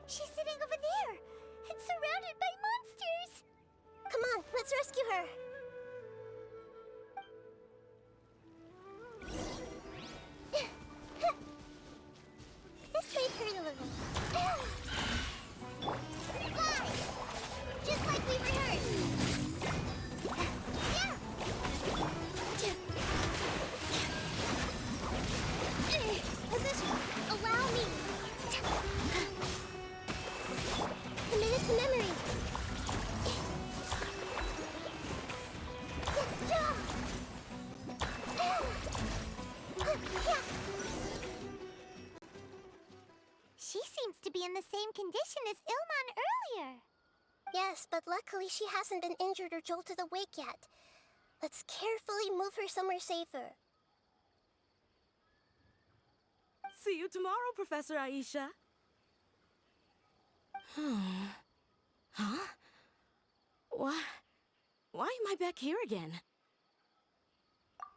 She's sitting over there and surrounded by monsters! Come on, let's rescue her! This might hurt a little. Fly! Just like we rehearsed! Yeah! Position! Allow me! Commit to memory! She seems to be in the same condition as Ilman earlier. Yes, but luckily she hasn't been injured or jolted awake yet. Let's carefully move her somewhere safer. See you tomorrow, Professor Aisha. Huh? Why am I back here again?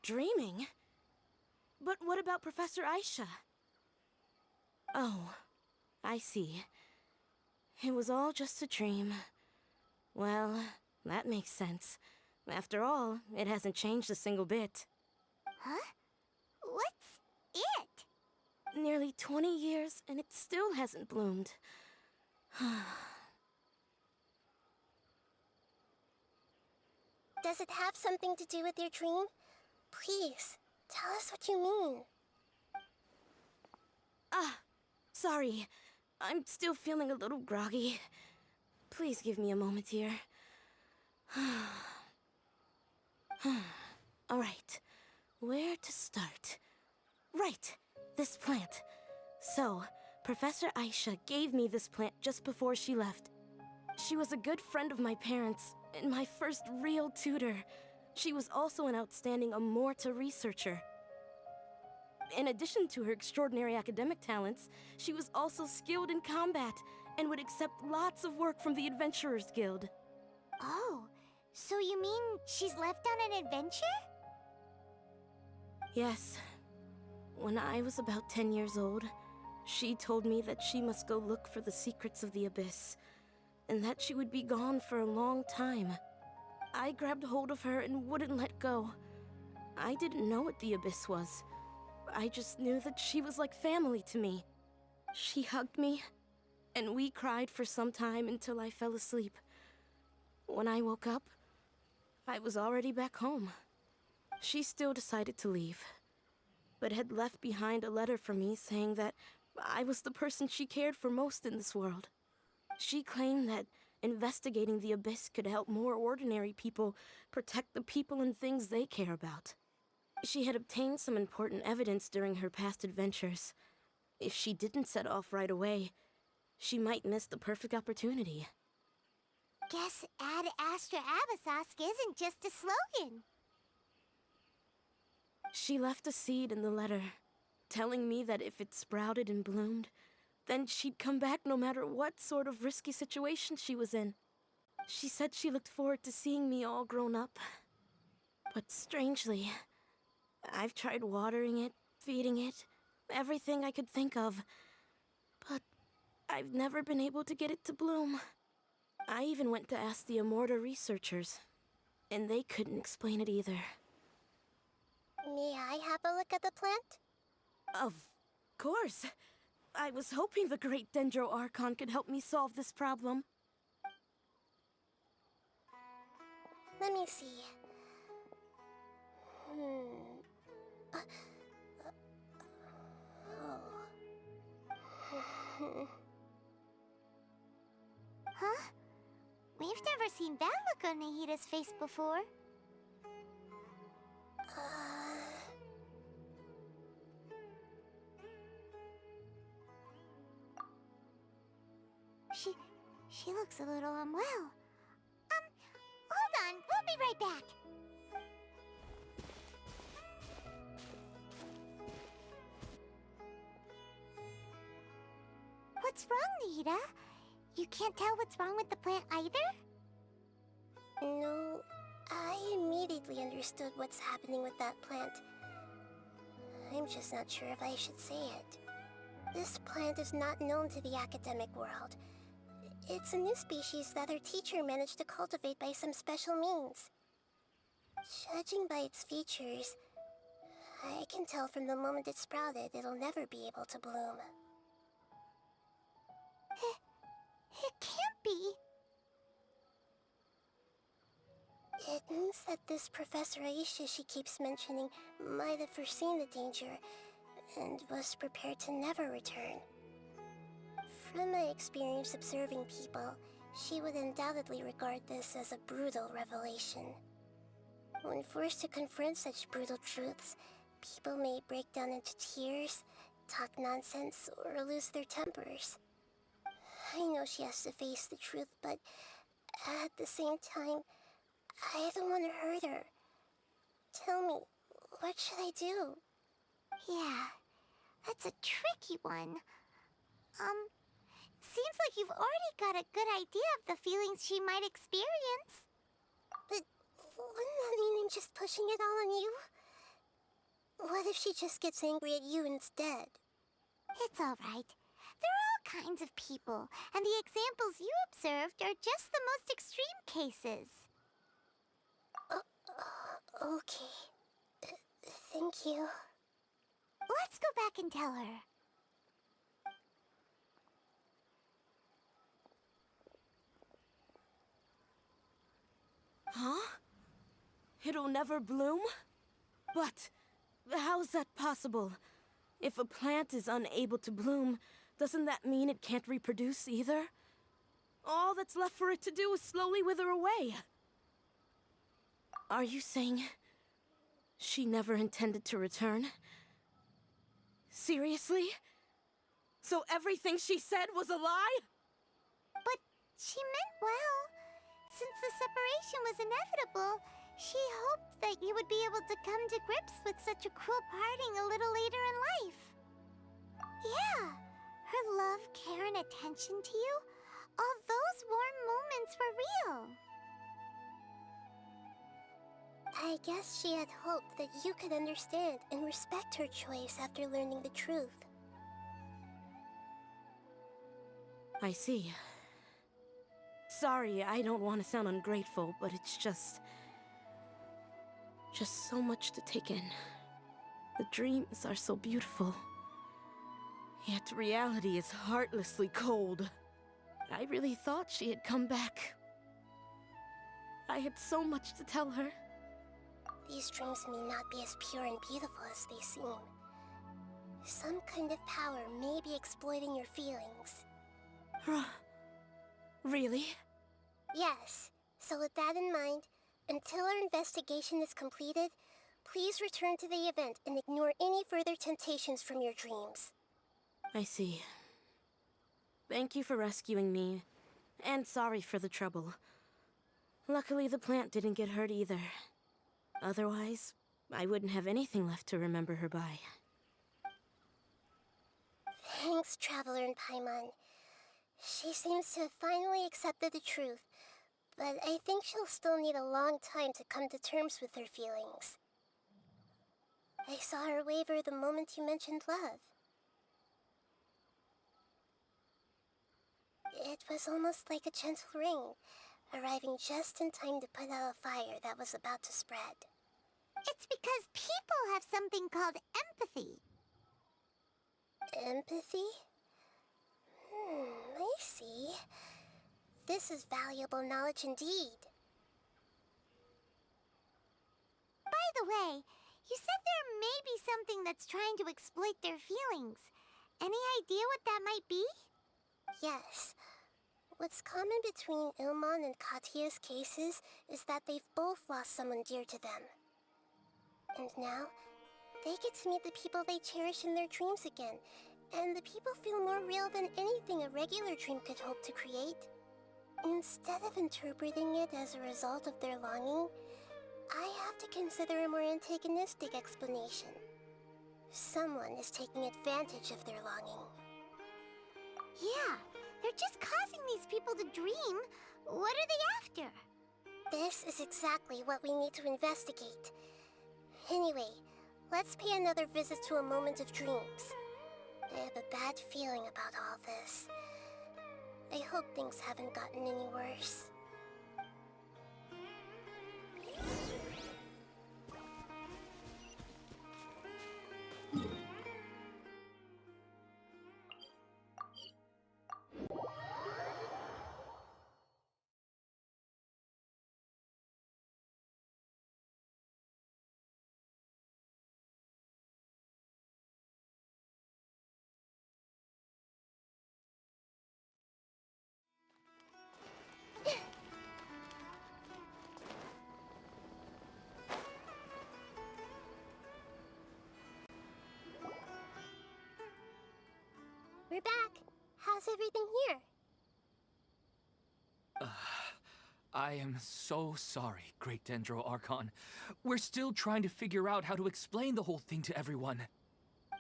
Dreaming? But what about Professor Aisha? Oh, I see. It was all just a dream. Well, that makes sense. After all, it hasn't changed a single bit. Huh? What's it? Nearly 20 years, and it still hasn't bloomed. Does it have something to do with your dream? Please, tell us what you mean. Sorry. I'm still feeling a little groggy. Please give me a moment here. All right. Where to start? Right. This plant. So, Professor Aisha gave me this plant just before she left. She was a good friend of my parents, and my first real tutor. She was also an outstanding Amorta researcher. In addition to her extraordinary academic talents, she was also skilled in combat and would accept lots of work from the Adventurers Guild. Oh, so you mean she's left on an adventure? Yes. When I was about 10 years old, she told me that she must go look for the secrets of the Abyss, and that she would be gone for a long time. I grabbed hold of her and wouldn't let go. I didn't know what the Abyss was. I just knew that she was like family to me. She hugged me, and we cried for some time until I fell asleep. When I woke up, I was already back home. She still decided to leave, but had left behind a letter for me saying that I was the person she cared for most in this world. She claimed that investigating the Abyss could help more ordinary people protect the people and things they care about. She had obtained some important evidence during her past adventures. If she didn't set off right away, she might miss the perfect opportunity. Guess Ad Astra Abyssosque isn't just a slogan. She left a seed in the letter, telling me that if it sprouted and bloomed, then she'd come back no matter what sort of risky situation she was in. She said she looked forward to seeing me all grown up. But strangely, I've tried watering it, feeding it, everything I could think of. But I've never been able to get it to bloom. I even went to ask the Amorta researchers, and they couldn't explain it either. May I have a look at the plant? Of course. I was hoping the great Dendro Archon could help me solve this problem. Let me see. Huh? We've never seen that look on Nahida's face before. She looks a little unwell. Hold on, we'll be right back. What's wrong, Nahida? You can't tell what's wrong with the plant either? No, I immediately understood what's happening with that plant. I'm just not sure if I should say it. This plant is not known to the academic world. It's a new species that our teacher managed to cultivate by some special means. Judging by its features, I can tell from the moment it sprouted it'll never be able to bloom. It can't be. It means that this Professor Aisha she keeps mentioning might have foreseen the danger and was prepared to never return. From my experience observing people, she would undoubtedly regard this as a brutal revelation. When forced to confront such brutal truths, people may break down into tears, talk nonsense, or lose their tempers. I know she has to face the truth, but at the same time, I don't want to hurt her. Tell me, what should I do? Yeah, that's a tricky one. Seems like you've already got a good idea of the feelings she might experience. But wouldn't that mean I'm just pushing it all on you? What if she just gets angry at you instead? It's all right. There are all kinds of people, and the examples you observed are just the most extreme cases. Okay. Thank you. Let's go back and tell her. Huh? It'll never bloom? But how's that possible? If a plant is unable to bloom, doesn't that mean it can't reproduce either? All that's left for it to do is slowly wither away. Are you saying she never intended to return? Seriously? So everything she said was a lie? But she meant well. Since the separation was inevitable, she hoped that you would be able to come to grips with such a cruel parting a little later in life. Yeah, her love, care, and attention to you, all those warm moments were real. I guess she had hoped that you could understand and respect her choice after learning the truth. I see. Sorry, I don't want to sound ungrateful, but it's just so much to take in. The dreams are so beautiful. Yet reality is heartlessly cold. I really thought she had come back. I had so much to tell her. These dreams may not be as pure and beautiful as they seem. Some kind of power may be exploiting your feelings. Really? Yes. So with that in mind, until our investigation is completed, please return to the event and ignore any further temptations from your dreams. I see. Thank you for rescuing me, and sorry for the trouble. Luckily, the plant didn't get hurt either. Otherwise, I wouldn't have anything left to remember her by. Thanks, Traveler in Paimon. She seems to have finally accepted the truth, but I think she'll still need a long time to come to terms with her feelings. I saw her waver the moment you mentioned love. It was almost like a gentle rain, arriving just in time to put out a fire that was about to spread. It's because people have something called empathy. Empathy? I see. This is valuable knowledge indeed. By the way, you said there may be something that's trying to exploit their feelings. Any idea what that might be? Yes. What's common between Ilmon and Katia's cases is that they've both lost someone dear to them. And now, they get to meet the people they cherish in their dreams again, and the people feel more real than anything a regular dream could hope to create. Instead of interpreting it as a result of their longing, I have to consider a more antagonistic explanation. Someone is taking advantage of their longing. Yeah, they're just causing these people to dream. What are they after? This is exactly what we need to investigate. Anyway, let's pay another visit to a moment of dreams. I have a bad feeling about all this. I hope things haven't gotten any worse. We're back. How's everything here? I am so sorry, Great Dendro Archon. We're still trying to figure out how to explain the whole thing to everyone.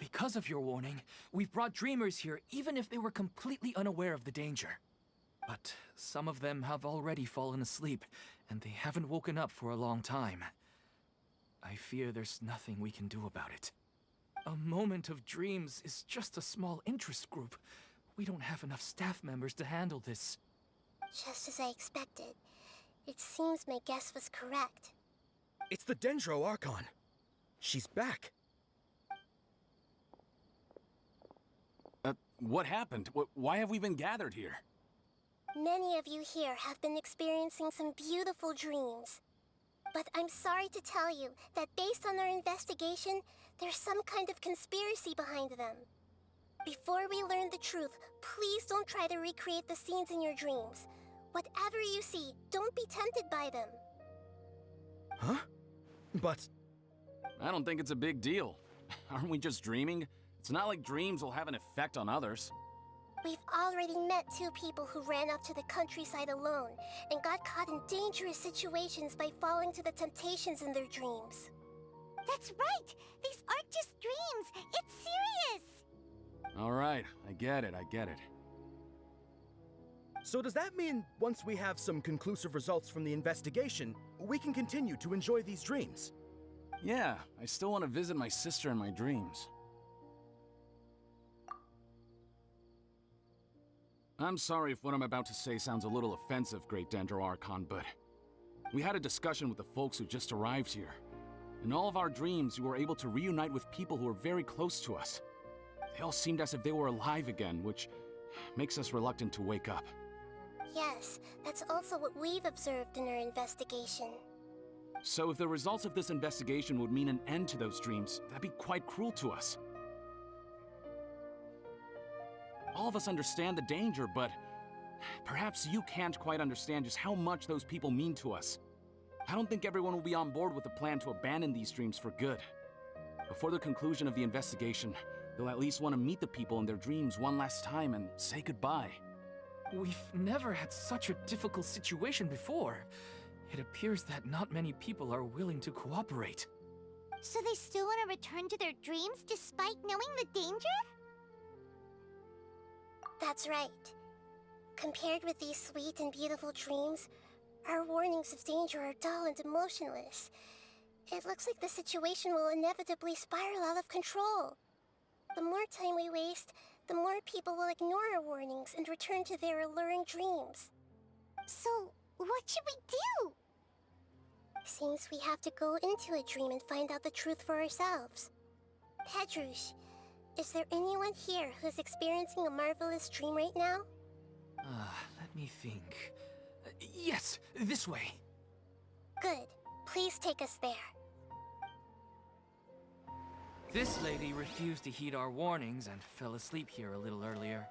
Because of your warning, we've brought dreamers here even if they were completely unaware of the danger. But some of them have already fallen asleep, and they haven't woken up for a long time. I fear there's nothing we can do about it. A moment of dreams is just a small interest group. We don't have enough staff members to handle this. Just as I expected. It seems my guess was correct. It's the Dendro Archon. She's back. What happened? Why have we been gathered here? Many of you here have been experiencing some beautiful dreams. But I'm sorry to tell you that based on our investigation, there's some kind of conspiracy behind them. Before we learn the truth, please don't try to recreate the scenes in your dreams. Whatever you see, don't be tempted by them. Huh? But... I don't think it's a big deal. Aren't we just dreaming? It's not like dreams will have an effect on others. We've already met 2 people who ran off to the countryside alone and got caught in dangerous situations by falling to the temptations in their dreams. That's right! These aren't just dreams! It's serious! All right, I get it. so does that mean once we have some conclusive results from the investigation, we can continue to enjoy these dreams? Yeah, I still want to visit my sister in my dreams. I'm sorry if what I'm about to say sounds a little offensive, Great Dendro Archon, but we had a discussion with the folks who just arrived here. In all of our dreams, we were able to reunite with people who were very close to us. They all seemed as if they were alive again, which makes us reluctant to wake up. Yes, that's also what we've observed in our investigation. So if the results of this investigation would mean an end to those dreams, that'd be quite cruel to us. All of us understand the danger, but perhaps you can't quite understand just how much those people mean to us. I don't think everyone will be on board with the plan to abandon these dreams for good. Before the conclusion of the investigation, they'll at least want to meet the people in their dreams one last time and say goodbye. We've never had such a difficult situation before. It appears that not many people are willing to cooperate. So they still want to return to their dreams despite knowing the danger? That's right. Compared with these sweet and beautiful dreams, our warnings of danger are dull and emotionless. It looks like the situation will inevitably spiral out of control. The more time we waste, the more people will ignore our warnings and return to their alluring dreams. So, what should we do? Seems we have to go into a dream and find out the truth for ourselves. Pedrush, is there anyone here who's experiencing a marvelous dream right now? Let me think. Yes, this way. Good. Please take us there. This lady refused to heed our warnings and fell asleep here a little earlier.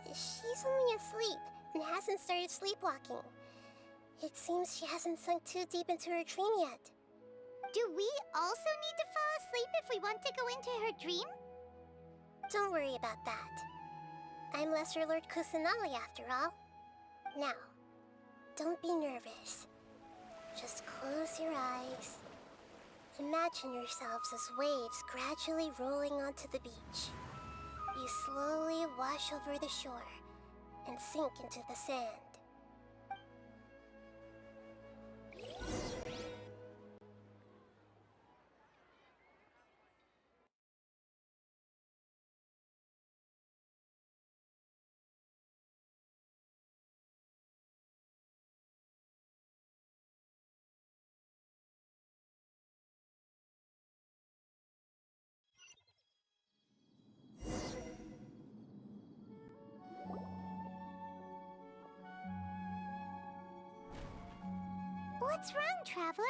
She's only asleep and hasn't started sleepwalking. It seems she hasn't sunk too deep into her dream yet. Do we also need to fall asleep if we want to go into her dream? Don't worry about that. I'm Lesser Lord Kusanali after all. Now, don't be nervous. Just close your eyes. Imagine yourselves as waves gradually rolling onto the beach. You slowly wash over the shore and sink into the sand. What's wrong, Traveler?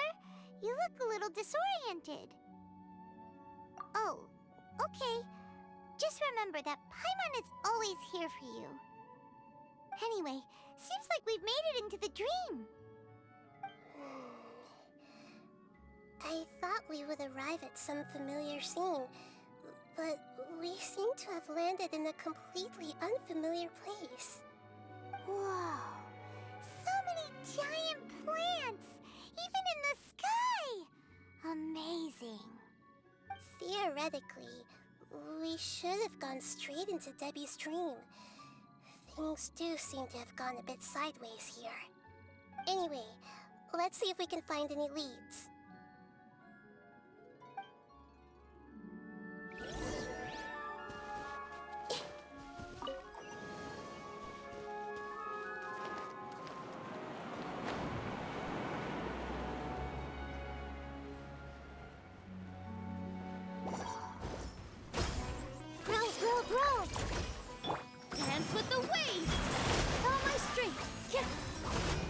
You look a little disoriented. Oh, okay. Just remember that Paimon is always here for you. Anyway, seems like we've made it into the dream. I thought we would arrive at some familiar scene, but we seem to have landed in a completely unfamiliar place. Whoa! So many giant plants! Even in the sky! Amazing. Theoretically, we should have gone straight into Debbie's dream. Things do seem to have gone a bit sideways here. Anyway, let's see if we can find any leads. Roll! Dance with the waves! All my strength! Yeah!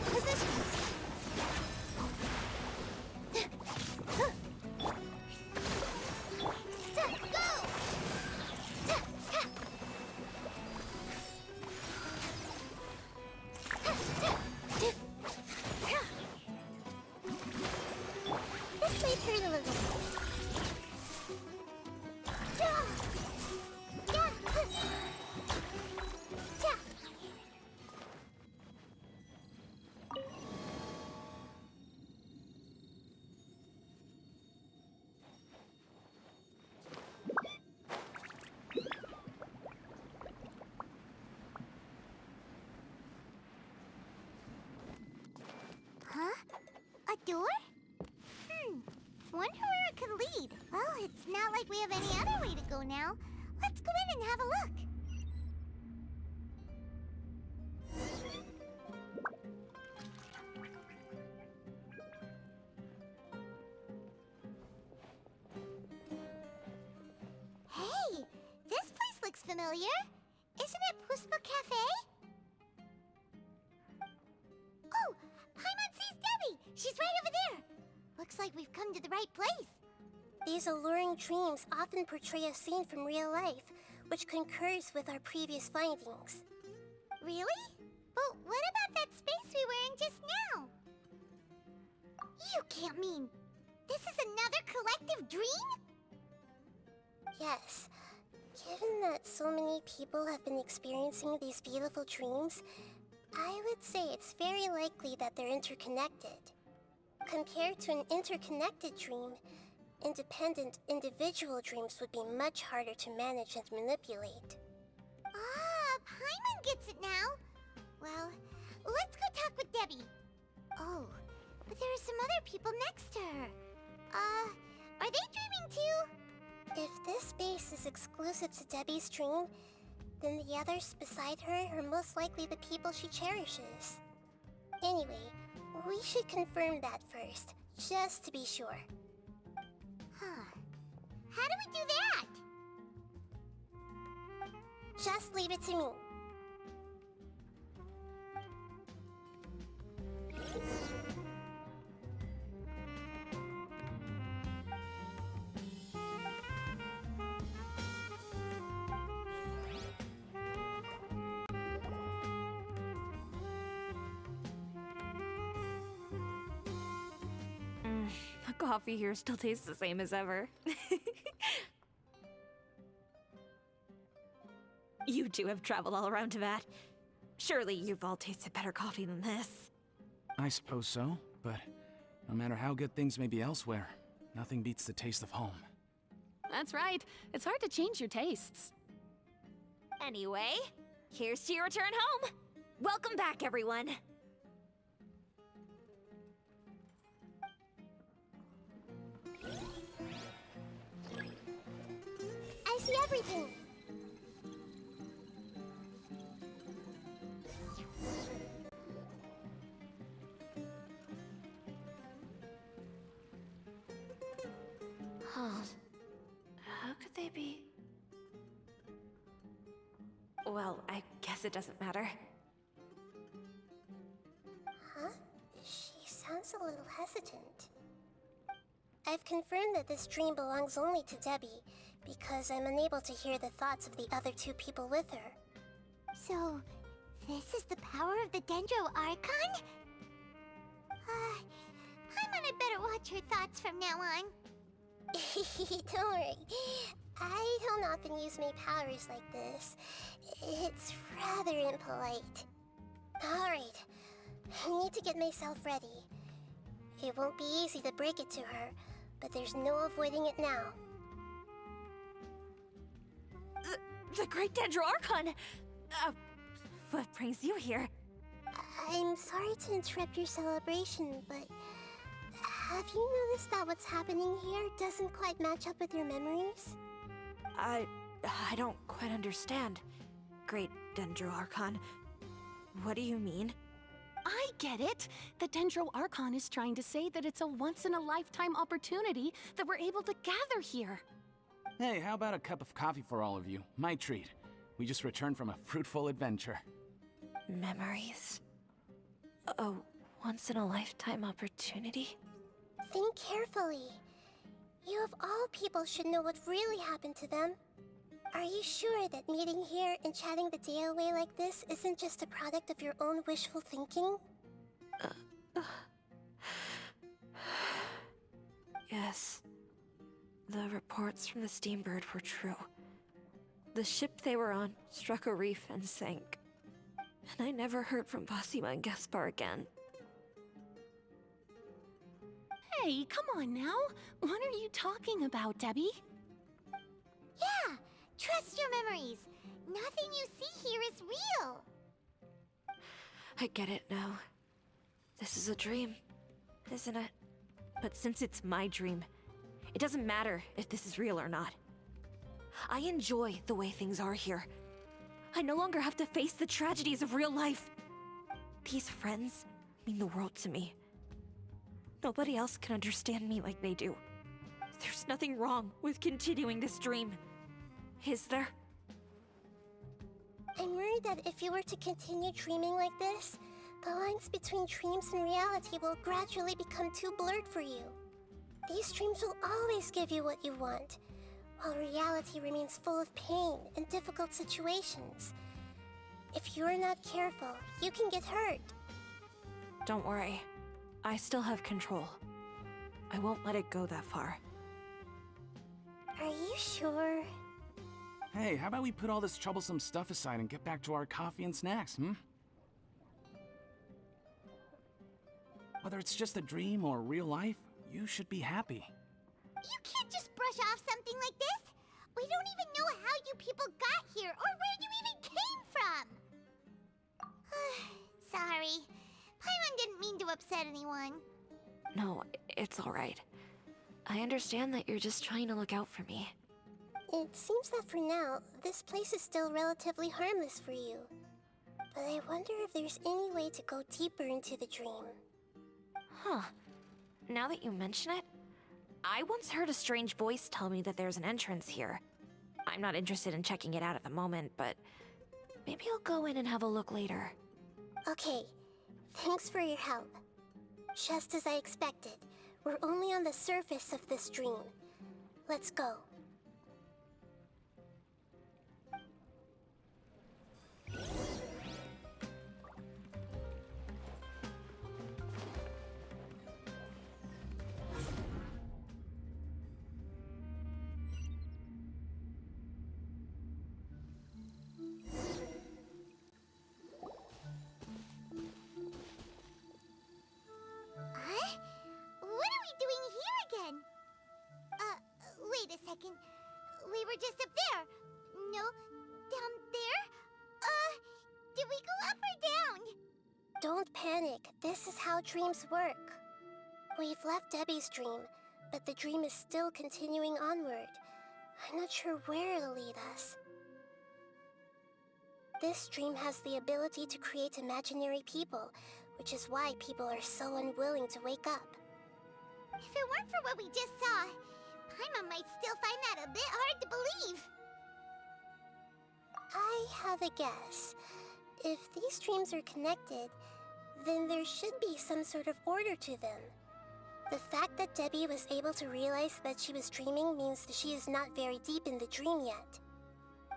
Positions! Go! This may hurt a little. Huh? A door? Wonder where it could lead. Well, it's not like we have any other way to go now. Let's go in and have a look. Hey, this place looks familiar. Isn't it Puspa Cafe? Oh, Paimon sees Debbie! She's right over there! Looks like we've come to the right place. These alluring dreams often portray a scene from real life, which concurs with our previous findings. Really? But what about that space we were in just now? You can't mean this is another collective dream? Yes. Given that so many people have been experiencing these beautiful dreams, I would say it's very likely that they're interconnected. Compared to an interconnected dream, independent individual dreams would be much harder to manage and manipulate. Ah, Paimon gets it now. Well, let's go talk with Debbie. Oh, but there are some other people next to her. Are they dreaming too? If this space is exclusive to Debbie's dream, then the others beside her are most likely the people she cherishes. Anyway, we should confirm that first, just to be sure. Huh. How do we do that? Just leave it to me. The coffee here still tastes the same as ever. You two have traveled all around Tibet. Surely you've all tasted better coffee than this. I suppose so, but no matter how good things may be elsewhere, nothing beats the taste of home. That's right. It's hard to change your tastes. Anyway, here's to your return home. Welcome back, everyone. I see everything. Huh. How could they be? Well, I guess it doesn't matter. Huh? She sounds a little hesitant. I've confirmed that this dream belongs only to Debbie, because I'm unable to hear the thoughts of the other two people with her. So, this is the power of the Dendro Archon? Paimon, I better watch her thoughts from now on. Don't worry. I don't often use my powers like this. It's rather impolite. Alright, I need to get myself ready. It won't be easy to break it to her, but there's no avoiding it now. The Great Dendro Archon! What brings you here? I'm sorry to interrupt your celebration, but have you noticed that what's happening here doesn't quite match up with your memories? I don't quite understand. Great Dendro Archon. What do you mean? I get it. The Dendro Archon is trying to say that it's a once-in-a-lifetime opportunity that we're able to gather here. Hey, how about a cup of coffee for all of you? My treat. We just returned from a fruitful adventure. Memories? A once-in-a-lifetime opportunity? Think carefully. You of all people should know what really happened to them. Are you sure that meeting here and chatting the day away like this isn't just a product of your own wishful thinking? Yes. The reports from the Steambird were true. The ship they were on struck a reef and sank. And I never heard from Basima and Gaspar again. Hey, come on now. What are you talking about, Debbie? Yeah, trust your memories. Nothing you see here is real. I get it now. This is a dream, isn't it? But since it's my dream, it doesn't matter if this is real or not. I enjoy the way things are here. I no longer have to face the tragedies of real life. These friends mean the world to me. Nobody else can understand me like they do. There's nothing wrong with continuing this dream. Is there? I'm worried that if you were to continue dreaming like this, the lines between dreams and reality will gradually become too blurred for you. These dreams will always give you what you want, while reality remains full of pain and difficult situations. If you're not careful, you can get hurt. Don't worry. I still have control. I won't let it go that far. Are you sure? Hey, how about we put all this troublesome stuff aside and get back to our coffee and snacks, Whether it's just a dream or real life, you should be happy. You can't just brush off something like this. We don't even know how you people got here or where you even came from. Sorry. Paimon didn't mean to upset anyone. No, it's all right. I understand that you're just trying to look out for me. It seems that for now, this place is still relatively harmless for you. But I wonder if there's any way to go deeper into the dream. Huh. Now that you mention it, I once heard a strange voice tell me that there's an entrance here. I'm not interested in checking it out at the moment, but maybe I'll go in and have a look later. Okay, thanks for your help. Just as I expected, we're only on the surface of this dream. Let's go. Huh? What are we doing here again? Wait a second. We were just up there. No, down there? Did we go up or down? Don't panic. This is how dreams work. We've left Debbie's dream, but the dream is still continuing onward. I'm not sure where it'll lead us. This dream has the ability to create imaginary people, which is why people are so unwilling to wake up. If it weren't for what we just saw, Paimon might still find that a bit hard to believe. I have a guess. If these dreams are connected, then there should be some sort of order to them. The fact that Debbie was able to realize that she was dreaming means that she is not very deep in the dream yet.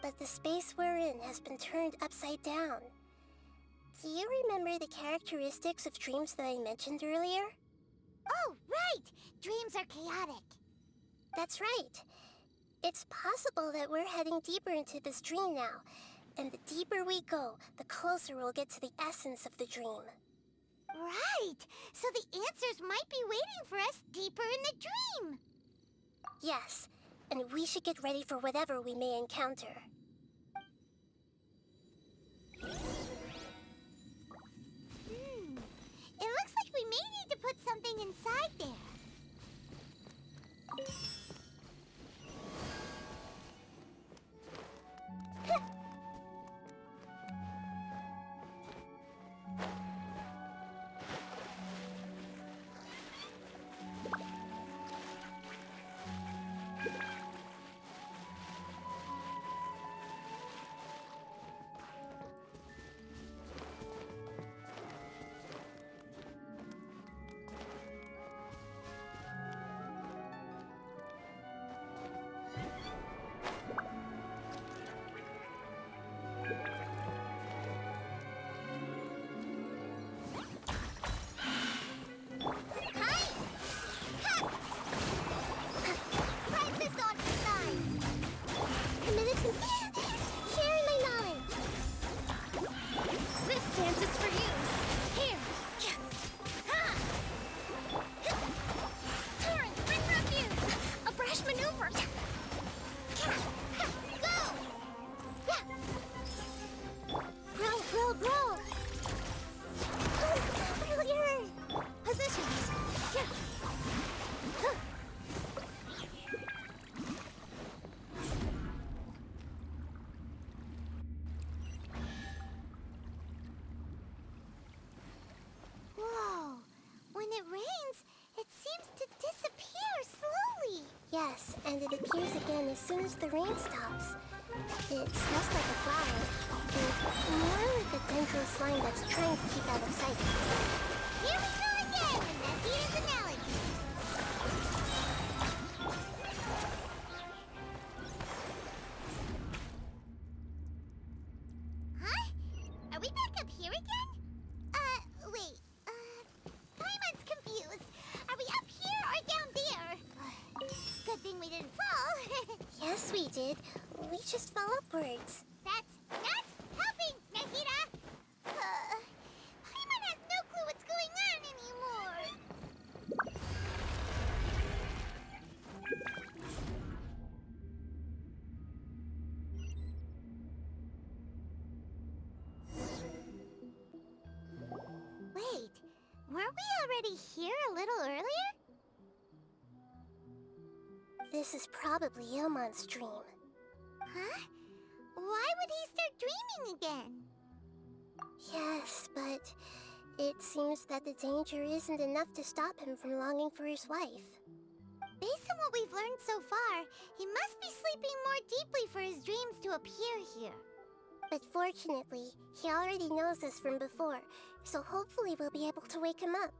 But the space we're in has been turned upside down. Do you remember the characteristics of dreams that I mentioned earlier? Oh, right! Dreams are chaotic. That's right. It's possible that we're heading deeper into this dream now, and the deeper we go, the closer we'll get to the essence of the dream. Right! So the answers might be waiting for us deeper in the dream. Yes, and we should get ready for whatever we may encounter. It looks like we may need to put something inside there. Sharing my knowledge. This dance is for you. Here. Torrent, bring refuge. A brash maneuver. Roll. Positions. Whoa! When it rains, it seems to disappear slowly. Yes, and it appears again as soon as the rain stops. It smells like a flower, and more like a dendro slime that's trying to keep out of sight. Here we go again with Nahida's analogy. Huh? Are we back up here again? Wait. Paimon's confused. Are we up here or down there? Good thing we didn't fall. Yes, we did. We just fell upwards. That's not helping, Nahida! Paimon has no clue what's going on anymore. Wait, weren't we already here a little earlier? This is probably Ilmon's dream. Huh? Why would he start dreaming again? Yes, but it seems that the danger isn't enough to stop him from longing for his wife. Based on what we've learned so far, he must be sleeping more deeply for his dreams to appear here. But fortunately, he already knows us from before, so hopefully we'll be able to wake him up.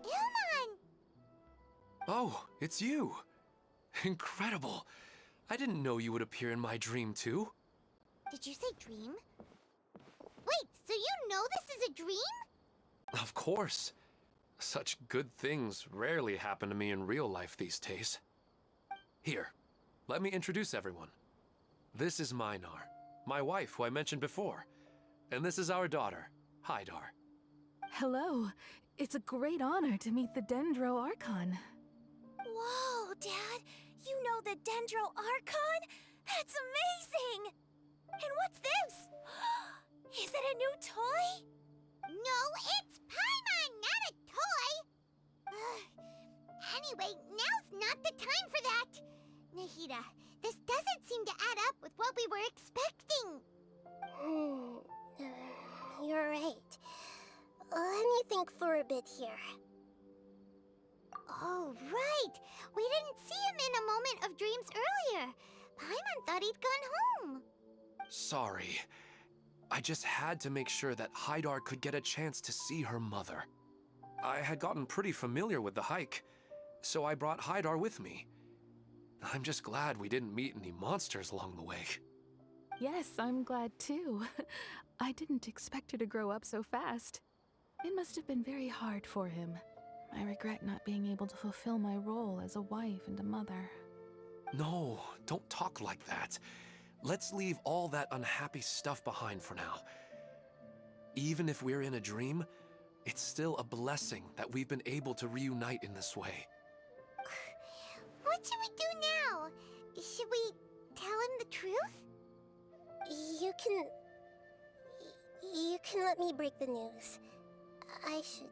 Ilmon! Oh, it's you! Incredible! I didn't know you would appear in my dream, too. Did you say dream? Wait, so you know this is a dream? Of course. Such good things rarely happen to me in real life these days. Here, let me introduce everyone. This is Minar, my wife who I mentioned before. And this is our daughter, Hydar. Hello. It's a great honor to meet the Dendro Archon. Whoa, Dad! You know the Dendro Archon? That's amazing! And what's this? Is it a new toy? No, it's Paimon, not a toy! Anyway, now's not the time for that! Nahida, this doesn't seem to add up with what we were expecting. You're right. Let me think for a bit here. Oh, right! We didn't see him in a moment of dreams earlier. Paimon thought he'd gone home. Sorry. I just had to make sure that Haidar could get a chance to see her mother. I had gotten pretty familiar with the hike, so I brought Haidar with me. I'm just glad we didn't meet any monsters along the way. Yes, I'm glad too. I didn't expect her to grow up so fast. It must have been very hard for him. I regret not being able to fulfill my role as a wife and a mother. No, don't talk like that. Let's leave all that unhappy stuff behind for now. Even if we're in a dream, it's still a blessing that we've been able to reunite in this way. What should we do now? Should we tell him the truth? You can let me break the news. I should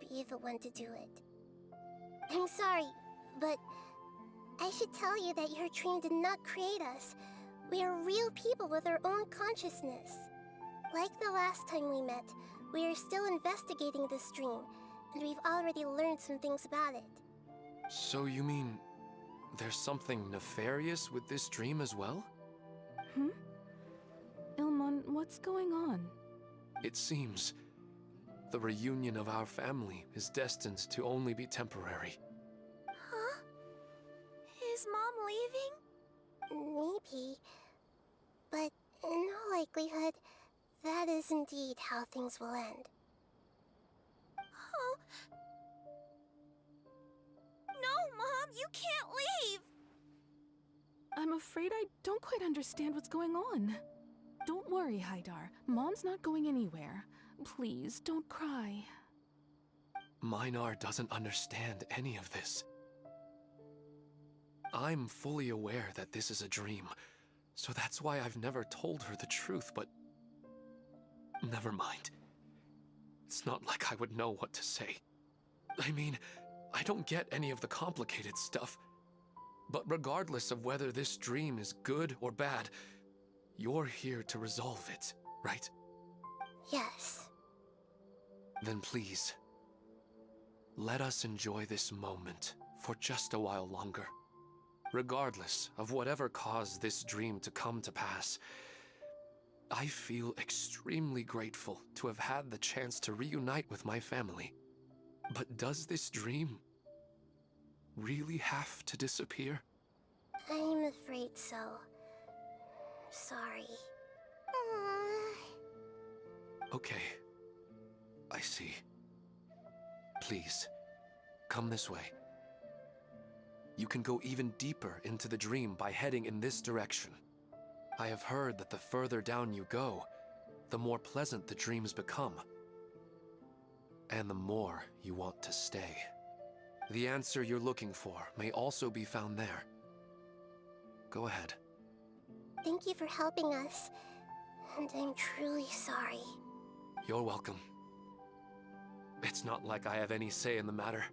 be the one to do it. I'm sorry, but I should tell you that your dream did not create us. We are real people with our own consciousness. Like the last time we met, we are still investigating this dream, and we've already learned some things about it. So you mean there's something nefarious with this dream as well? Ilmon, what's going on? It seems the reunion of our family is destined to only be temporary. Huh? Is Mom leaving? Maybe. But in all likelihood, that is indeed how things will end. Oh. No, Mom, you can't leave! I'm afraid I don't quite understand what's going on. Don't worry, Haidar. Mom's not going anywhere. Please, don't cry. Minar doesn't understand any of this. I'm fully aware that this is a dream, so that's why I've never told her the truth, but... Never mind. It's not like I would know what to say. I mean, I don't get any of the complicated stuff. But regardless of whether this dream is good or bad, you're here to resolve it, right? Yes. Then please, let us enjoy this moment for just a while longer. Regardless of whatever caused this dream to come to pass, I feel extremely grateful to have had the chance to reunite with my family. But does this dream really have to disappear? I'm afraid so. Sorry. Okay. I see. Please, come this way. You can go even deeper into the dream by heading in this direction. I have heard that the further down you go, the more pleasant the dreams become. And the more you want to stay. The answer you're looking for may also be found there. Go ahead. Thank you for helping us. And I'm truly sorry. You're welcome. It's not like I have any say in the matter.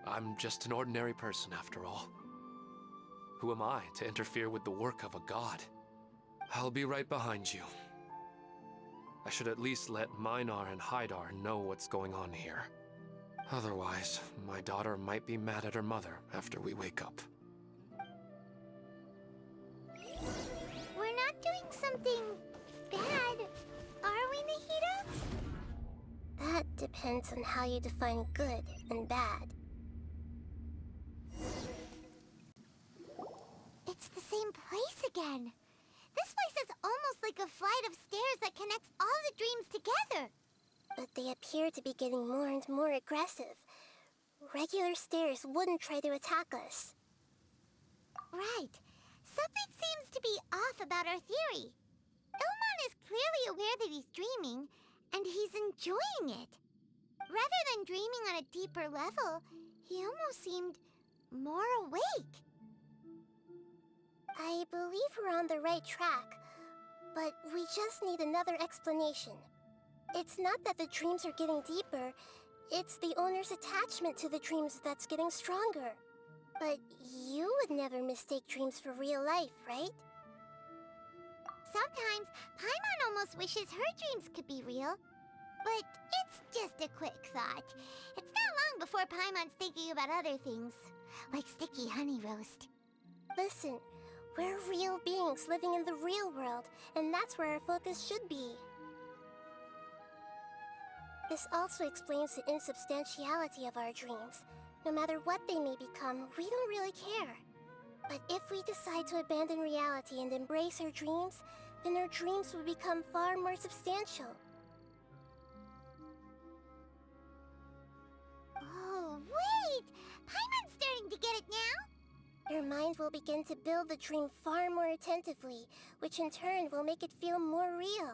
I'm just an ordinary person after all. Who am I to interfere with the work of a god? I'll be right behind you. I should at least let Minar and Haidar know what's going on here. Otherwise, my daughter might be mad at her mother after we wake up. We're not doing something bad, are we, Nahida? That depends on how you define good and bad. It's the same place again. This place is almost like a flight of stairs that connects all the dreams together. But they appear to be getting more and more aggressive. Regular stairs wouldn't try to attack us. Right. Something seems to be off about our theory. Ilmon is clearly aware that he's dreaming, and he's enjoying it. Rather than dreaming on a deeper level, he almost seemed more awake. I believe we're on the right track, but we just need another explanation. It's not that the dreams are getting deeper, it's the owner's attachment to the dreams that's getting stronger. But you would never mistake dreams for real life, right? Sometimes, Paimon almost wishes her dreams could be real. But it's just a quick thought. It's not long before Paimon's thinking about other things, like sticky honey roast. Listen, we're real beings living in the real world, and that's where our focus should be. This also explains the insubstantiality of our dreams. No matter what they may become, we don't really care. But if we decide to abandon reality and embrace our dreams, then our dreams will become far more substantial. Oh, wait! Paimon's starting to get it now! Your mind will begin to build the dream far more attentively, which in turn will make it feel more real.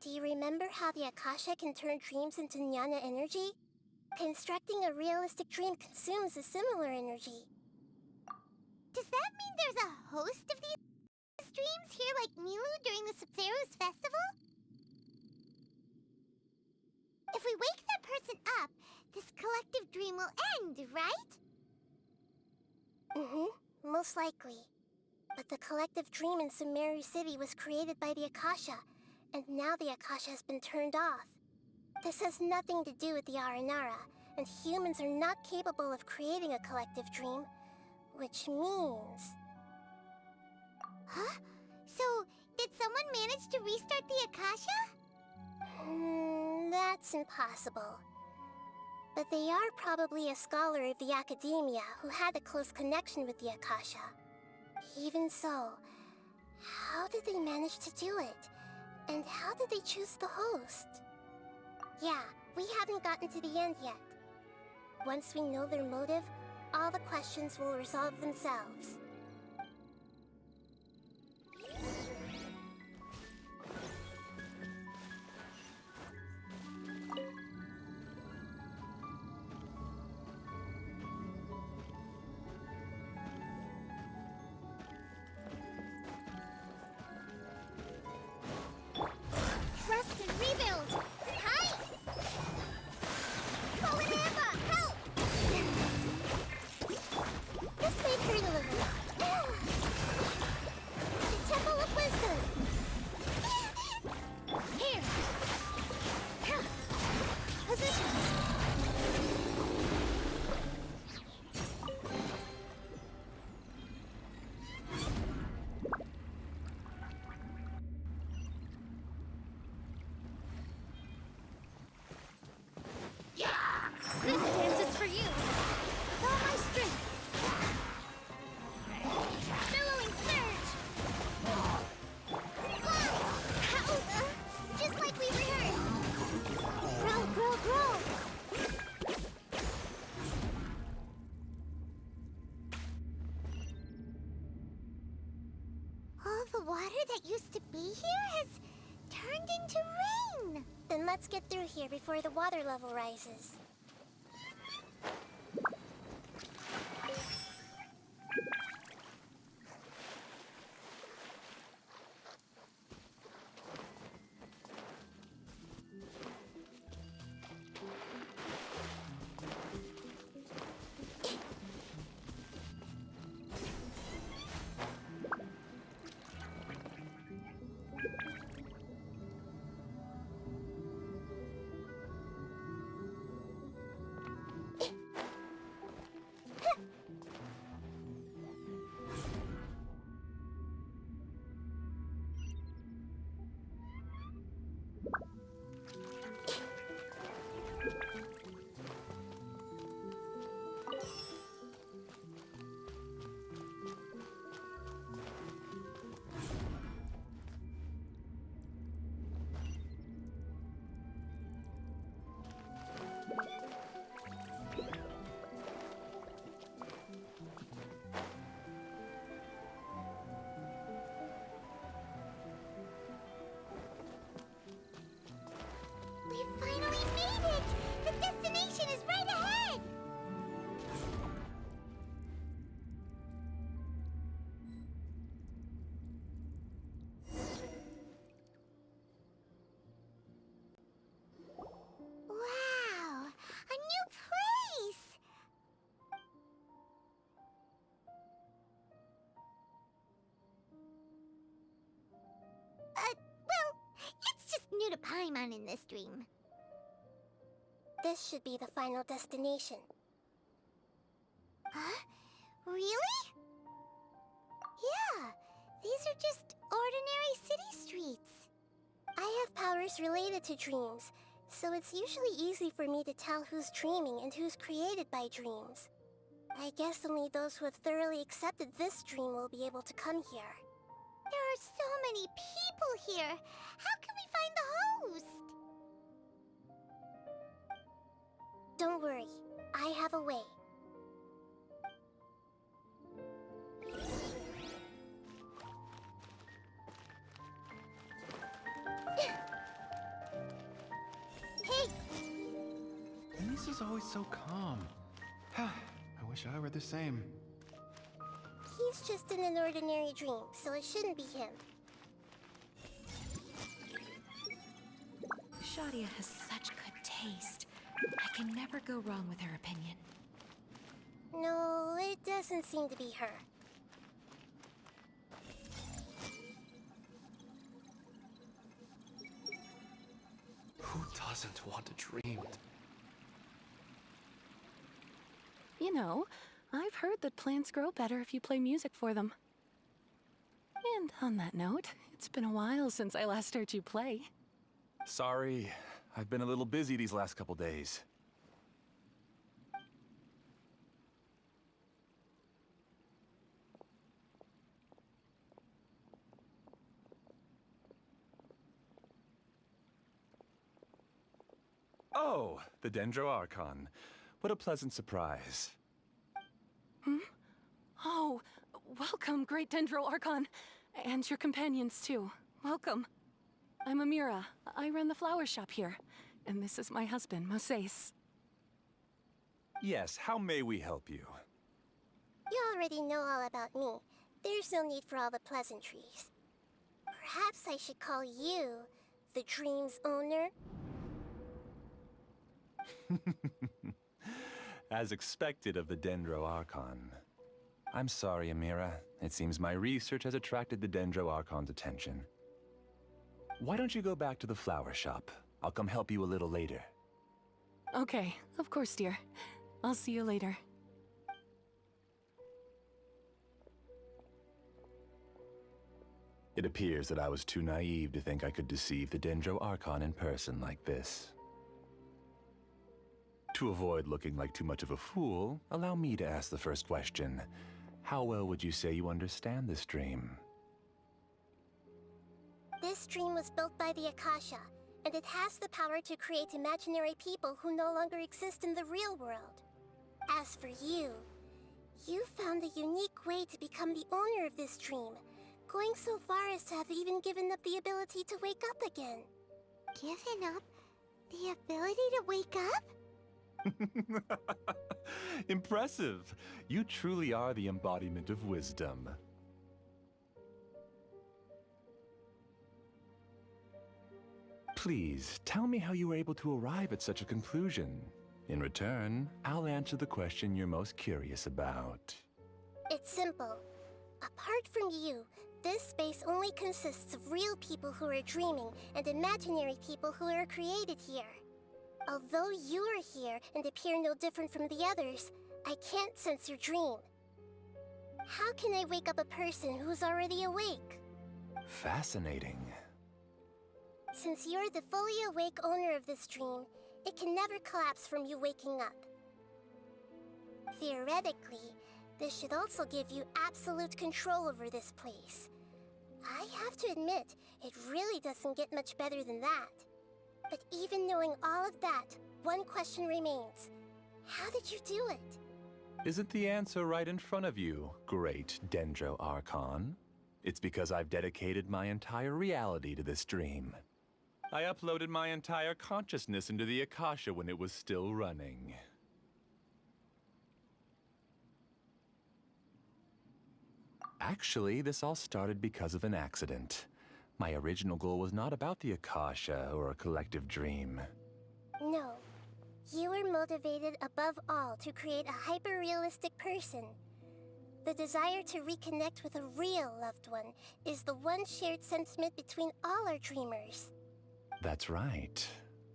Do you remember how the Akasha can turn dreams into jnana energy? Constructing a realistic dream consumes a similar energy. Does that mean there's a host of these dreams here like Milu during the Sabzeruz festival? If we wake that person up, this collective dream will end, right? Most likely. But the collective dream in Sumeru City was created by the Akasha, and now the Akasha has been turned off. This has nothing to do with the Aranara, and humans are not capable of creating a collective dream, which means... Huh? So, did someone manage to restart the Akasha? That's impossible. But they are probably a scholar of the Academia who had a close connection with the Akasha. Even so, how did they manage to do it? And how did they choose the host? Yeah, we haven't gotten to the end yet. Once we know their motive, all the questions will resolve themselves. Trust and rebuild! Hi! Polineva, help! This may hurt a little. The Temple of Wisdom! Here! Positions! This dance is for you! With all my strength! Billowing surge! Just like we rehearsed! Grow, grow, grow! All the water that used to be here has turned into rain! Then let's get through here before the water level rises. to Paimon in this dream. This should be the final destination. Huh? Really? Yeah, these are just ordinary city streets. I have powers related to dreams, so it's usually easy for me to tell who's dreaming and who's created by dreams. I guess only those who have thoroughly accepted this dream will be able to come here. There are so many people here. How can we find the host? Don't worry, I have a way. Hey! Lisa's always so calm. I wish I were the same. He's just in an ordinary dream, so it shouldn't be him. Shadia has such good taste. I can never go wrong with her opinion. No, it doesn't seem to be her. Who doesn't want to dream? You know, I've heard that plants grow better if you play music for them. And on that note, it's been a while since I last heard you play. Sorry, I've been a little busy these last couple days. Oh, the Dendro Archon. What a pleasant surprise. Oh, welcome, Great Dendro Archon. And your companions, too. Welcome. I'm Amira. I run the flower shop here. And this is my husband, Moses. Yes, how may we help you? You already know all about me. There's no need for all the pleasantries. Perhaps I should call you the dream's owner? As expected of the Dendro Archon. I'm sorry, Amira. It seems my research has attracted the Dendro Archon's attention. Why don't you go back to the flower shop? I'll come help you a little later. Okay, of course, dear. I'll see you later. It appears that I was too naive to think I could deceive the Dendro Archon in person like this. To avoid looking like too much of a fool, allow me to ask the first question. How well would you say you understand this dream? This dream was built by the Akasha, and it has the power to create imaginary people who no longer exist in the real world. As for you, you found a unique way to become the owner of this dream, going so far as to have even given up the ability to wake up again. Given up the ability to wake up? Impressive! You truly are the embodiment of wisdom. Please, tell me how you were able to arrive at such a conclusion. In return, I'll answer the question you're most curious about. It's simple. Apart from you, this space only consists of real people who are dreaming and imaginary people who are created here. Although you are here and appear no different from the others, I can't sense your dream. How can I wake up a person who's already awake? Fascinating. Since you're the fully awake owner of this dream, it can never collapse from you waking up. Theoretically, this should also give you absolute control over this place. I have to admit, it really doesn't get much better than that. But even knowing all of that, one question remains. How did you do it? Isn't the answer right in front of you, great Dendro Archon? It's because I've dedicated my entire reality to this dream. I uploaded my entire consciousness into the Akasha when it was still running. Actually, this all started because of an accident. My original goal was not about the Akasha or a collective dream. No. You were motivated above all to create a hyper-realistic person. The desire to reconnect with a real loved one is the one shared sentiment between all our dreamers. That's right.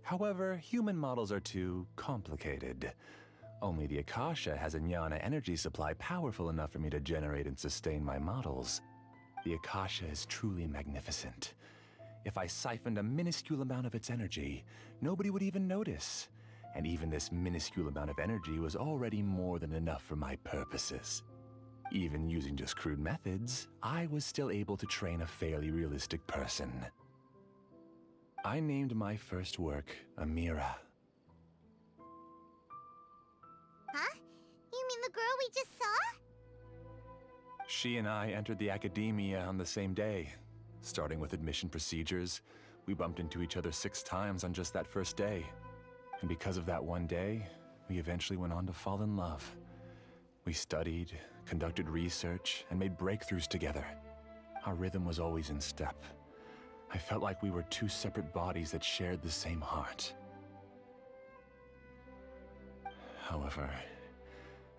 However, human models are too complicated. Only the Akasha has a jnana energy supply powerful enough for me to generate and sustain my models. The Akasha is truly magnificent. If I siphoned a minuscule amount of its energy, nobody would even notice. And even this minuscule amount of energy was already more than enough for my purposes. Even using just crude methods, I was still able to train a fairly realistic person. I named my first work Amira. Huh? You mean the girl we just saw? She and I entered the academia on the same day. Starting with admission procedures, we bumped into each other 6 times on just that first day. And because of that one day, we eventually went on to fall in love. We studied, conducted research, and made breakthroughs together. Our rhythm was always in step. I felt like we were 2 separate bodies that shared the same heart. However,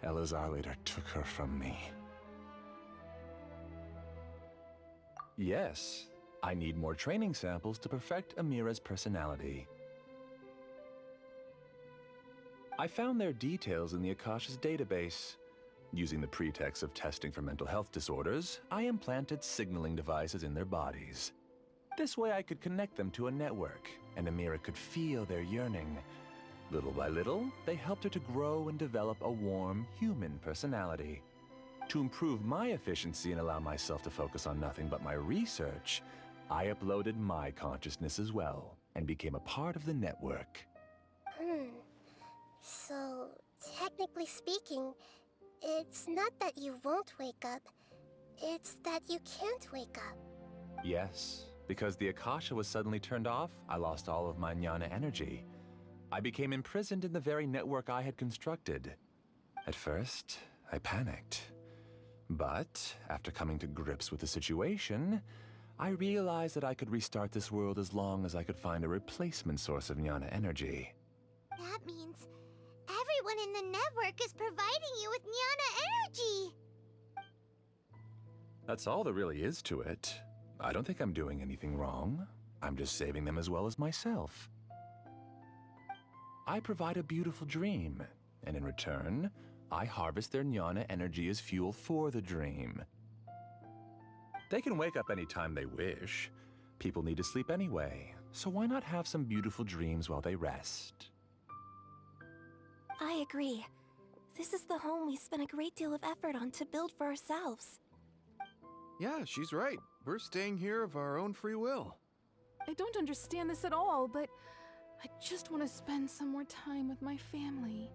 Elazar later took her from me. Yes, I need more training samples to perfect Amira's personality. I found their details in the Akasha's database. Using the pretext of testing for mental health disorders, I implanted signaling devices in their bodies. This way I could connect them to a network, and Amira could feel their yearning. Little by little, they helped her to grow and develop a warm, human personality. To improve my efficiency and allow myself to focus on nothing but my research, I uploaded my consciousness as well, and became a part of the network. So, technically speaking, it's not that you won't wake up, it's that you can't wake up. Yes, because the Akasha was suddenly turned off, I lost all of my jnana energy. I became imprisoned in the very network I had constructed. At first, I panicked. But, after coming to grips with the situation, I realized that I could restart this world as long as I could find a replacement source of jnana energy. That means everyone in the network is providing you with jnana energy! That's all there really is to it. I don't think I'm doing anything wrong. I'm just saving them as well as myself. I provide a beautiful dream, and in return, I harvest their jnana energy as fuel for the dream. They can wake up anytime they wish. People need to sleep anyway, so why not have some beautiful dreams while they rest? I agree. This is the home we spent a great deal of effort on to build for ourselves. Yeah, she's right. We're staying here of our own free will. I don't understand this at all, but I just want to spend some more time with my family.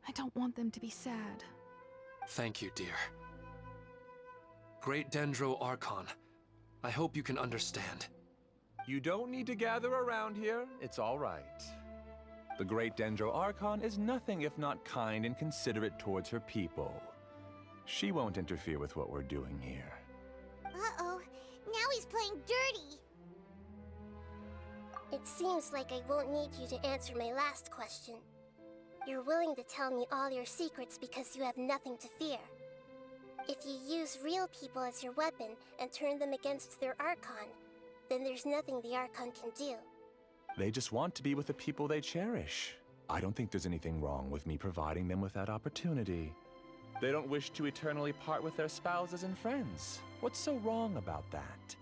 I don't want them to be sad. Thank you, dear. Great Dendro Archon, I hope you can understand. You don't need to gather around here. It's all right. The Great Dendro Archon is nothing if not kind and considerate towards her people. She won't interfere with what we're doing here. Uh-oh, now he's playing dirty. It seems like I won't need you to answer my last question. You're willing to tell me all your secrets because you have nothing to fear. If you use real people as your weapon and turn them against their Archon, then there's nothing the Archon can do. They just want to be with the people they cherish. I don't think there's anything wrong with me providing them with that opportunity. They don't wish to eternally part with their spouses and friends. What's so wrong about that?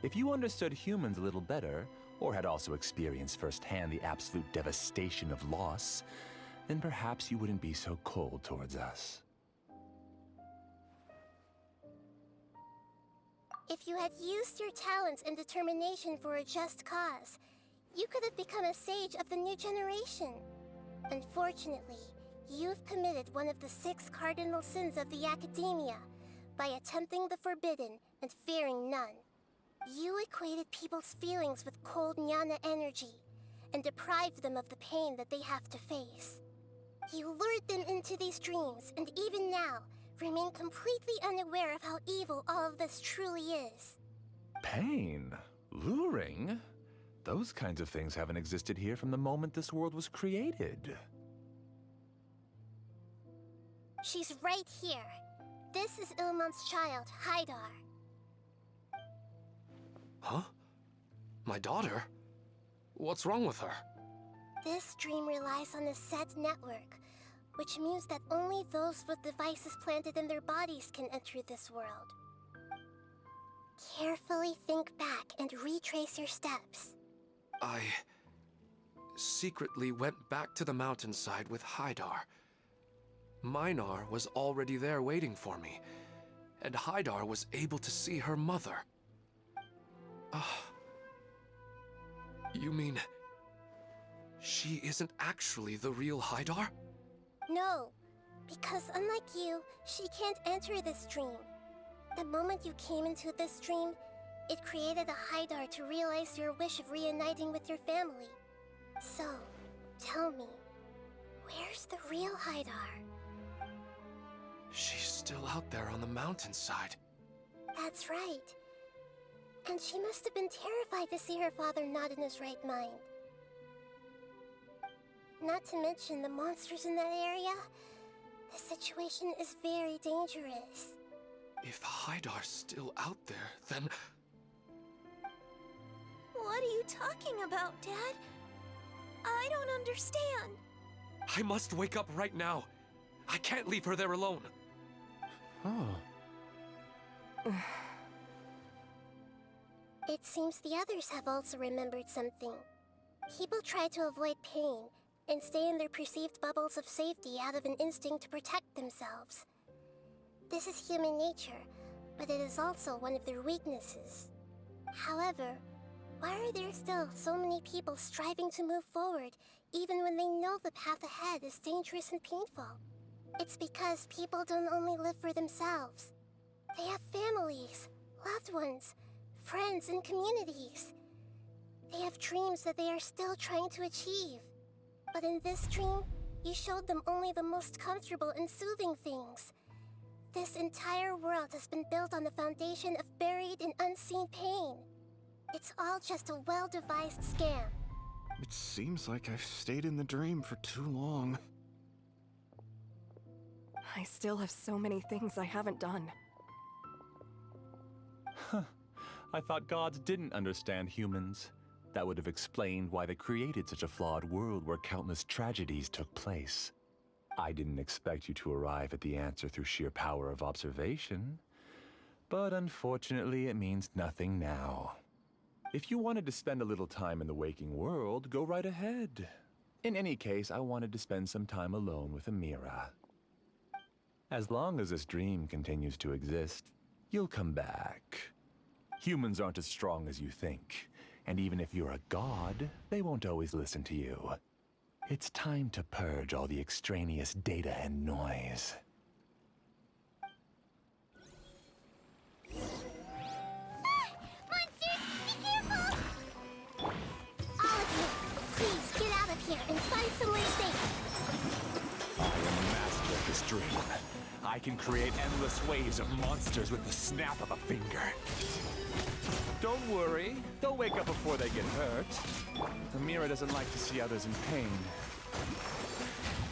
If you understood humans a little better, or had also experienced firsthand the absolute devastation of loss, then perhaps you wouldn't be so cold towards us. If you had used your talents and determination for a just cause, you could have become a sage of the new generation. Unfortunately, you've committed one of the 6 cardinal sins of the Academia by attempting the forbidden and fearing none. You equated people's feelings with cold jnana energy and deprived them of the pain that they have to face. You lured them into these dreams, and even now, remain completely unaware of how evil all of this truly is. Pain? Luring? Those kinds of things haven't existed here from the moment this world was created. She's right here. This is Ilmon's child, Haidar. Huh? My daughter? What's wrong with her? This dream relies on a set network, which means that only those with devices planted in their bodies can enter this world. Carefully think back and retrace your steps. I secretly went back to the mountainside with Haidar. Minar was already there waiting for me, and Haidar was able to see her mother. You mean she isn't actually the real Haidar? No, because unlike you, she can't enter this dream. The moment you came into this dream, it created a Haidar to realize your wish of reuniting with your family. So, tell me, where's the real Haidar? She's still out there on the mountainside. That's right. And she must have been terrified to see her father not in his right mind. Not to mention the monsters in that area. The situation is very dangerous. If Haidar's still out there, then... What are you talking about, Dad? I don't understand. I must wake up right now. I can't leave her there alone. Oh. It seems the others have also remembered something. People try to avoid pain and stay in their perceived bubbles of safety out of an instinct to protect themselves. This is human nature, but it is also one of their weaknesses. However, why are there still so many people striving to move forward, even when they know the path ahead is dangerous and painful? It's because people don't only live for themselves. They have families, loved ones, friends, and communities. They have dreams that they are still trying to achieve. But in this dream, you showed them only the most comfortable and soothing things. This entire world has been built on the foundation of buried and unseen pain. It's all just a well-devised scam. It seems like I've stayed in the dream for too long. I still have so many things I haven't done. I thought gods didn't understand humans. That would have explained why they created such a flawed world where countless tragedies took place. I didn't expect you to arrive at the answer through sheer power of observation. But unfortunately, it means nothing now. If you wanted to spend a little time in the waking world, go right ahead. In any case, I wanted to spend some time alone with Amira. As long as this dream continues to exist, you'll come back. Humans aren't as strong as you think, and even if you're a god, they won't always listen to you. It's time to purge all the extraneous data and noise. Please get out of here and find somewhere safe. I am a master of this dream. I can create endless waves of monsters with the snap of a finger. Don't worry, they'll wake up before they get hurt. Amira doesn't like to see others in pain.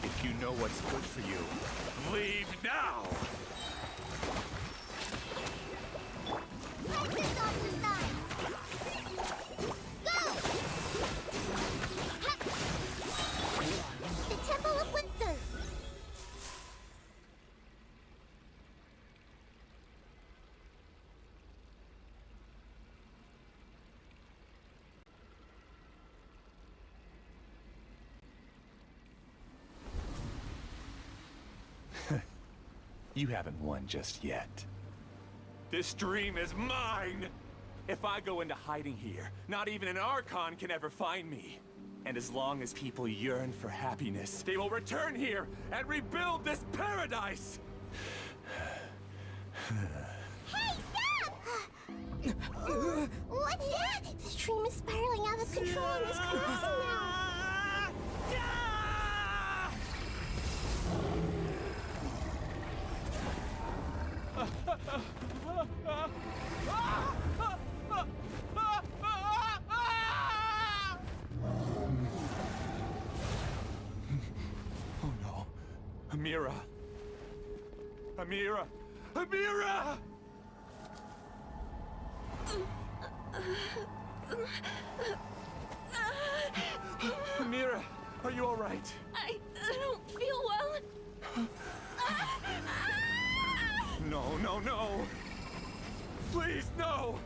If you know what's good for you, leave now! Press this off the side. Go! The Temple of Wisdom. You haven't won just yet. This dream is mine! If I go into hiding here, not even an Archon can ever find me. And as long as people yearn for happiness, they will return here and rebuild this paradise! Hey, stop! What's that? This dream is spiraling out of control and is collapsing now. Oh no. Amira. Amira! Amira! Are you all right? I don't feel well. No, no, no! Please, no!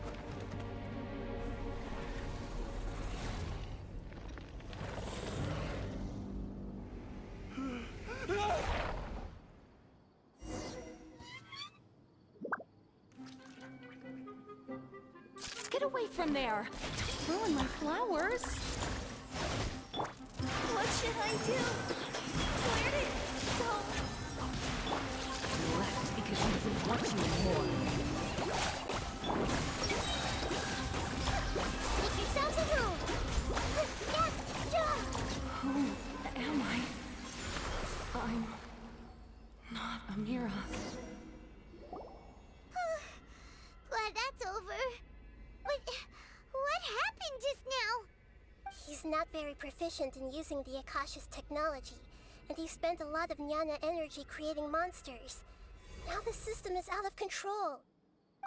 Get away from there! Don't ruin my flowers! What should I do? Where did it go? He left because he doesn't want you anymore. Make yourselves a room! Who am I? I'm not Amira. Glad that's over. But what happened just now? He's not very proficient in using the Akasha's technology, and he spent a lot of Jnana energy creating monsters. Now the system is out of control.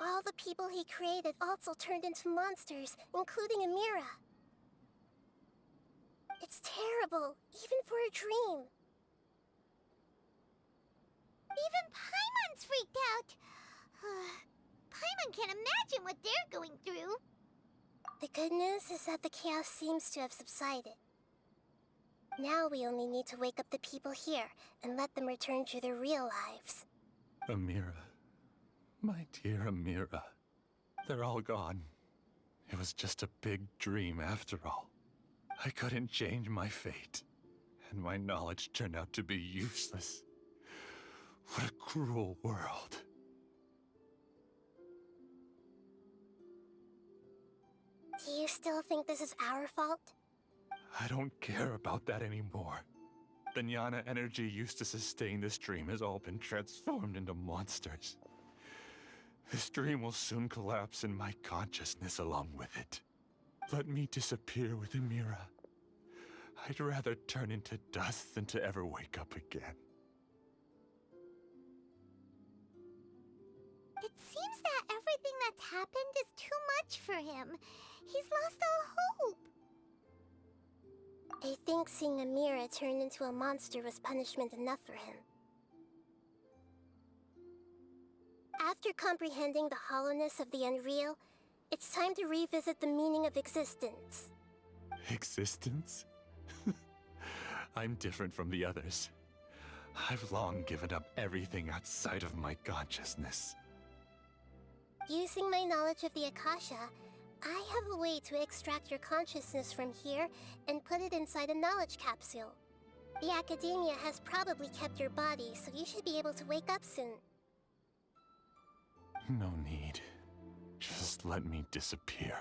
All the people he created also turned into monsters, including Amira. It's terrible, even for a dream. Even Paimon's freaked out. Paimon can't imagine what they're going through. The good news is that the chaos seems to have subsided. Now we only need to wake up the people here and let them return to their real lives. Amira. My dear Amira. They're all gone. It was just a big dream after all. I couldn't change my fate, and my knowledge turned out to be useless. What a cruel world. Do you still think this is our fault? I don't care about that anymore. The Jnana energy used to sustain this dream has all been transformed into monsters. This dream will soon collapse and my consciousness along with it. Let me disappear with Amira. I'd rather turn into dust than to ever wake up again. It seems that everything that's happened is too much for him. He's lost all hope. I think seeing Amira turn into a monster was punishment enough for him. After comprehending the hollowness of the unreal, it's time to revisit the meaning of existence. Existence? I'm different from the others. I've long given up everything outside of my consciousness. Using my knowledge of the Akasha, I have a way to extract your consciousness from here and put it inside a knowledge capsule. The Academia has probably kept your body, so you should be able to wake up soon. No need. Just let me disappear.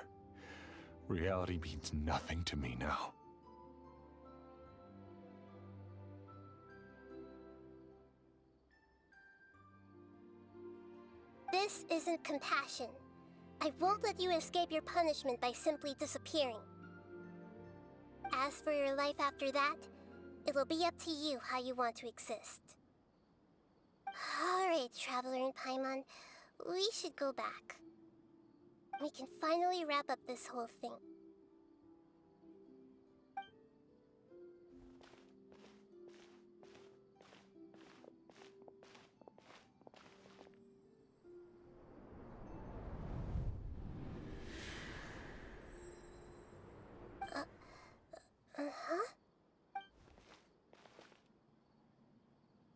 Reality means nothing to me now. This isn't compassion. I won't let you escape your punishment by simply disappearing. As for your life after that, it'll be up to you how you want to exist. Alright, Traveler and Paimon, we should go back. We can finally wrap up this whole thing. Uh-huh?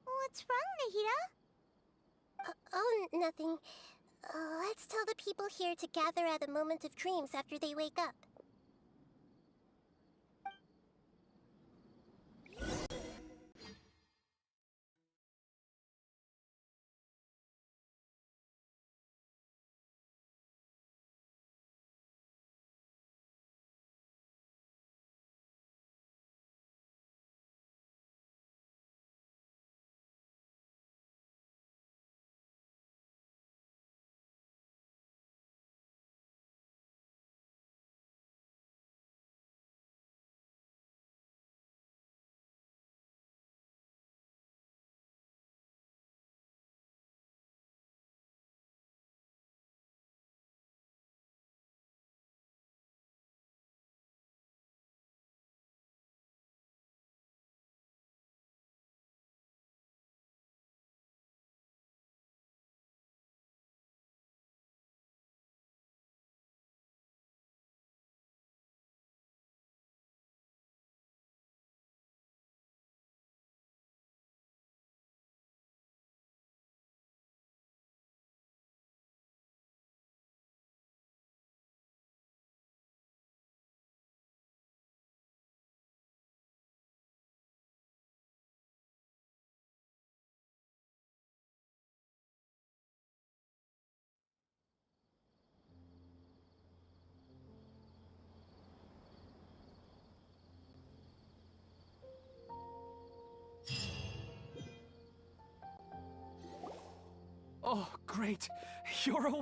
What's wrong, Nahida? Oh, nothing. Let's tell the people here to gather at a moment of dreams after they wake up. Oh, great. You're awake.